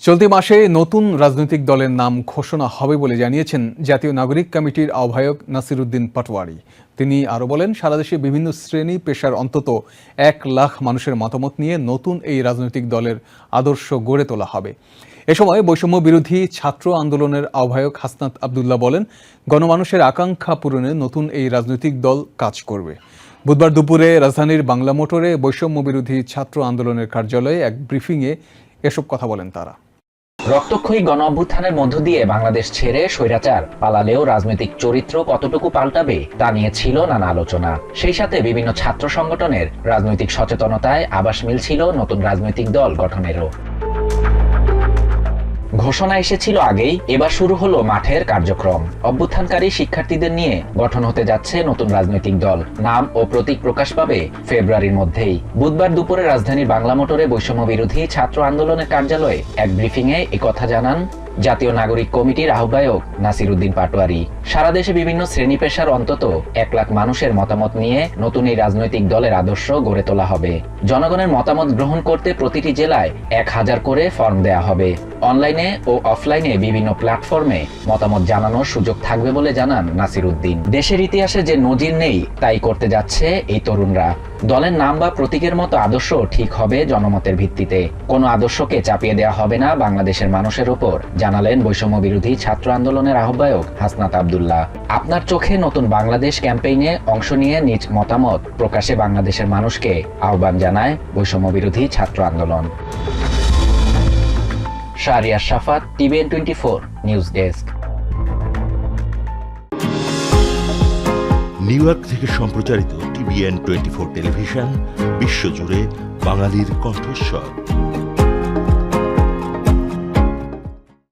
চলতি মাসে নতুন রাজনৈতিক দলের নাম ঘোষণা হবে বলে জানিয়েছেন জাতীয় নাগরিক কমিটির আহ্বায়ক নাসিরউদ্দিন পাটোয়ারি। তিনি আরও বলেন, সারা দেশে বিভিন্ন শ্রেণী পেশার অন্তত ১ লাখ মানুষের মতামত নিয়ে নতুন এই রাজনৈতিক দলের আদর্শ গড়ে তোলা হবে। এ সময় বৈষম্য বিরোধী ছাত্র আন্দোলনের আহ্বায়ক হাসনাত আবদুল্লাহ বলেন, গণমানুষের আকাঙ্ক্ষা পূরণে নতুন এই রাজনৈতিক দল কাজ করবে। বুধবার দুপুরে রাজধানীর বাংলা মোটরে বৈষম্য বিরোধী ছাত্র আন্দোলনের কার্যালয়ে এক ব্রিফিংয়ে এসব কথা বলেন তারা। রক্তক্ষয়ী গণ অভ্যুত্থানের মধ্য দিয়ে বাংলাদেশ ছেড়ে স্বৈরাচার পালালেও রাজনৈতিক চরিত্র কতটুকু পাল্টাবে তা নিয়ে ছিল নানা আলোচনা। সেই সাথে বিভিন্ন ছাত্র সংগঠনের রাজনৈতিক সচেতনতায় আভাস মিলছিল নতুন রাজনৈতিক দল গঠনেরও। ঘোষণা এসেছিল আগেই, এবার শুরু হলো মাঠের কার্যক্রম। অভ্যুত্থানকারী শিক্ষার্থীদের নিয়ে গঠন হতে যাচ্ছে নতুন রাজনৈতিক দল। নাম ও প্রতীক প্রকাশ পাবে ফেব্রুয়ারির মধ্যেই। বুধবার দুপুরে রাজধানীর বাংলা মোটরে বৈষম্য বিরোধী ছাত্র আন্দোলনের কার্যালয়ে এক ব্রিফিংয়ে একথা জানান জাতীয় নাগরিক কমিটির আহ্বায়ক নাসিরউদ্দিন পাটোয়ারি। সারা দেশে বিভিন্ন শ্রেণী পেশার অন্তত ১ লাখ মানুষের মতামত নিয়ে নতুন এই রাজনৈতিক দলের আদর্শ গড়ে তোলা হবে। জনগণের মতামত গ্রহণ করতে প্রতিটি জেলায় ১,০০০ করে ফর্ম দেয়া হবে। অনলাইনে ও অফলাইনে বিভিন্ন প্ল্যাটফর্মে মতামত জানানোর সুযোগ থাকবে বলে জানান নাসিরউদ্দিন। দেশের ইতিহাসে যে নজির নেই তাই করতে যাচ্ছে এই তরুণরা। দলের নাম বা প্রতীকের মতো আদর্শ ঠিক হবে জনমতের ভিত্তিতে। কোনো আদর্শকে চাপিয়ে দেওয়া হবে না বাংলাদেশের মানুষের উপর, জানালেন বৈষম্য বিরোধী ছাত্র আন্দোলনের আহ্বায়ক হাসনাত আবদুল্লাহ। আপনার চোখে নতুন বাংলাদেশ ক্যাম্পেইনে অংশ নিয়ে নিজ মতামত প্রকাশে বাংলাদেশের মানুষকে আহ্বান জানায় বৈষম্য বিরোধী ছাত্র আন্দোলন। Shahriar Shafat, TVN 24 news desk. New York থেকে সম্প্রচারিত টিভিএন 24 টেলিভিশন বিশ্বজুড়ে বাঙালির কণ্ঠস্বর।